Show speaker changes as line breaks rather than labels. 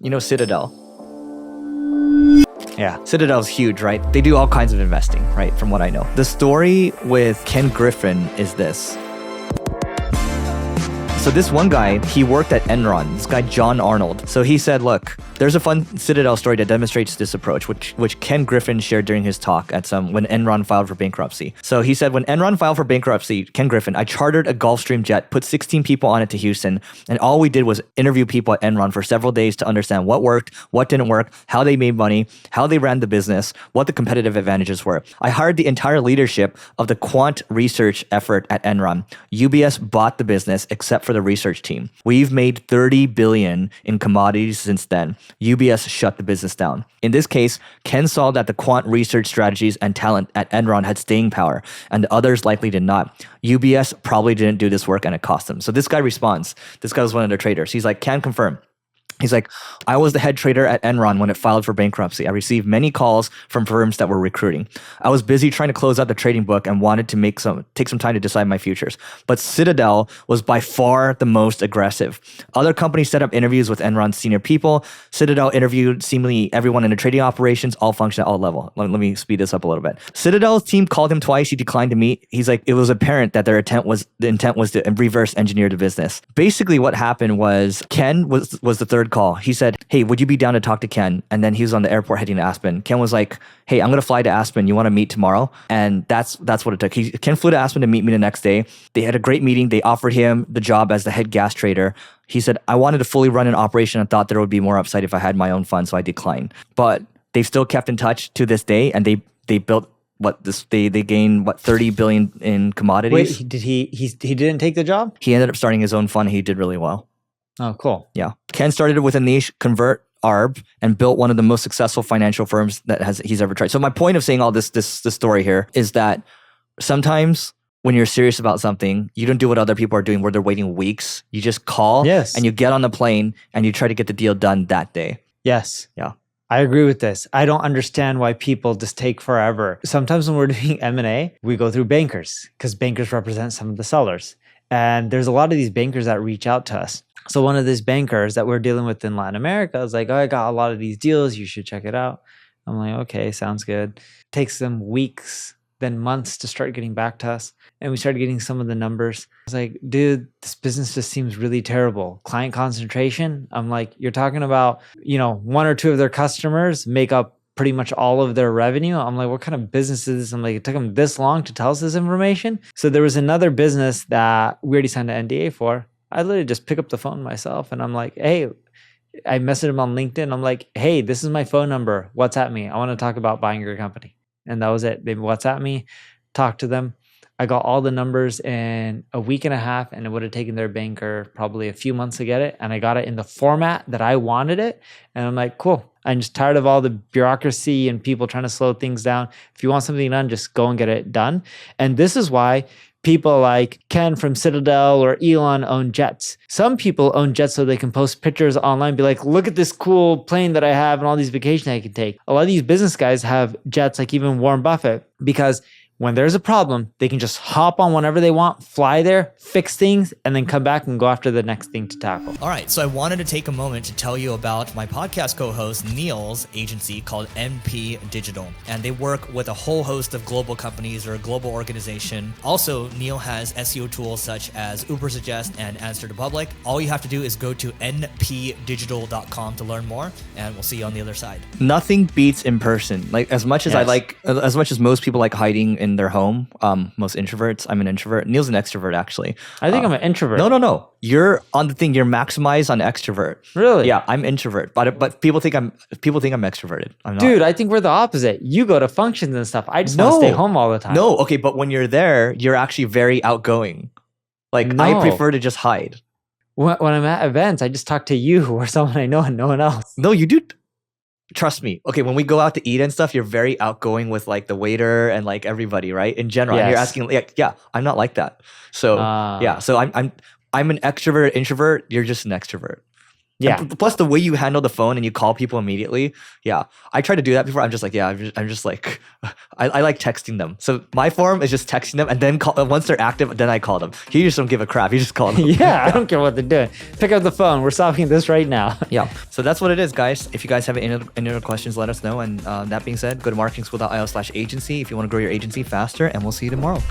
You know Citadel? Yeah, Citadel's huge, right? They do all kinds of investing, right? From what I know. The story with Ken Griffin is this. So this one guy, he worked at Enron, this guy John Arnold. So he said, look, there's a fun Citadel story that demonstrates this approach, which Ken Griffin shared during his talk at when Enron filed for bankruptcy. So he said, when Enron filed for bankruptcy, Ken Griffin, I chartered a Gulfstream jet, put 16 people on it to Houston, and all we did was interview people at Enron for several days to understand what worked, what didn't work, how they made money, how they ran the business, what the competitive advantages were. I hired the entire leadership of the quant research effort at Enron. UBS bought the business except for the research team. We've made $30 billion in commodities since then. UBS shut the business down. In this case, Ken saw that the quant research strategies and talent at Enron had staying power, and the others likely did not. UBS probably didn't do this work and it cost them. So this guy responds. This guy was one of their traders. He's like, can confirm. He's like, I was the head trader at Enron when it filed for bankruptcy. I received many calls from firms that were recruiting. I was busy trying to close out the trading book and wanted to take some time to decide my futures. But Citadel was by far the most aggressive. Other companies set up interviews with Enron's senior people. Citadel interviewed seemingly everyone in the trading operations, all function at all level. Let me speed this up a little bit. Citadel's team called him twice. He declined to meet. He's like, it was apparent that the intent was to reverse engineer the business. Basically what happened was Ken was the third call. He said, hey, would you be down to talk to Ken? And then he was on the airport heading to Aspen. Ken was like, hey, I'm going to fly to Aspen. You want to meet tomorrow? And that's what it took. Ken flew to Aspen to meet me the next day. They had a great meeting. They offered him the job as the head gas trader. He said, I wanted to fully run an operation and thought there would be more upside if I had my own fund, so I declined. But they've still kept in touch to this day, and they built they gained $30 billion in commodities.
Wait, he didn't take the job?
He ended up starting his own fund. He did really well.
Oh, cool.
Yeah. Ken started with a niche convert arb and built one of the most successful financial firms that he's ever tried. So my point of saying all this story here is that sometimes when you're serious about something, you don't do what other people are doing where they're waiting weeks. You just call and you get on the plane and you try to get the deal done that day.
Yes.
Yeah.
I agree with this. I don't understand why people just take forever. Sometimes when we're doing M&A, we go through bankers because bankers represent some of the sellers. And there's a lot of these bankers that reach out to us. So one of these bankers that we're dealing with in Latin America is like, oh, I got a lot of these deals. You should check it out. I'm like, okay, sounds good. Takes them weeks, then months to start getting back to us. And we started getting some of the numbers. I was like, dude, this business just seems really terrible. Client concentration. I'm like, you're talking about, one or two of their customers make up pretty much all of their revenue. I'm like, what kind of business is this? I'm like, it took them this long to tell us this information. So there was another business that we already signed an NDA for. I literally just pick up the phone myself and I'm like, hey, I messaged him on LinkedIn. I'm like, hey, this is my phone number. WhatsApp me. I want to talk about buying your company. And that was it. They WhatsApp me, talked to them. I got all the numbers in a week and a half, and it would have taken their banker probably a few months to get it. And I got it in the format that I wanted it. And I'm like, cool. I'm just tired of all the bureaucracy and people trying to slow things down. If you want something done, just go and get it done. And this is why people like Ken from Citadel or Elon own jets. Some people own jets so they can post pictures online, be like, look at this cool plane that I have and all these vacations I can take. A lot of these business guys have jets, like even Warren Buffett, because when there's a problem, they can just hop on whenever they want, fly there, fix things, and then come back and go after the next thing to tackle.
All right, so I wanted to take a moment to tell you about my podcast co-host Neil's agency called NP Digital. And they work with a whole host of global companies or a global organization. Also, Neil has SEO tools such as 𝗔𝗕𝗢𝗪 and Answer the Public. All you have to do is go to npdigital.com to learn more, and we'll see you on the other side. Nothing beats in person. Like as much as as much as most people like hiding in their home, most introverts, I'm an introvert. Neil's an extrovert, actually.
I think I'm an introvert.
No. You're on the thing. You're maximized on extrovert.
Really?
Yeah, I'm introvert. But people think I'm extroverted. I'm not.
Dude, I think we're the opposite. You go to functions and stuff. I just want to stay home all the time.
No, okay, but when you're there, you're actually very outgoing. Like I prefer to just hide.
When I'm at events, I just talk to you or someone I know and no one else.
No, you do. Trust me. Okay, when we go out to eat and stuff, you're very outgoing with like the waiter and like everybody, right? In general, and you're asking, like, yeah, I'm not like that. So yeah, so I'm an extrovert, introvert. You're just an extrovert.
Yeah.
And plus the way you handle the phone and you call people immediately. Yeah. I tried to do that before. I'm just like, yeah, I'm just like, I like texting them. So my form is just texting them and then once they're active, then I call them. You just don't give a crap. You just call them.
Yeah, I don't care what they're doing. Pick up the phone. We're solving this right now.
Yeah. So that's what it is, guys. If you guys have any other questions, let us know. And that being said, go to marketingschool.io/agency if you want to grow your agency faster, and we'll see you tomorrow.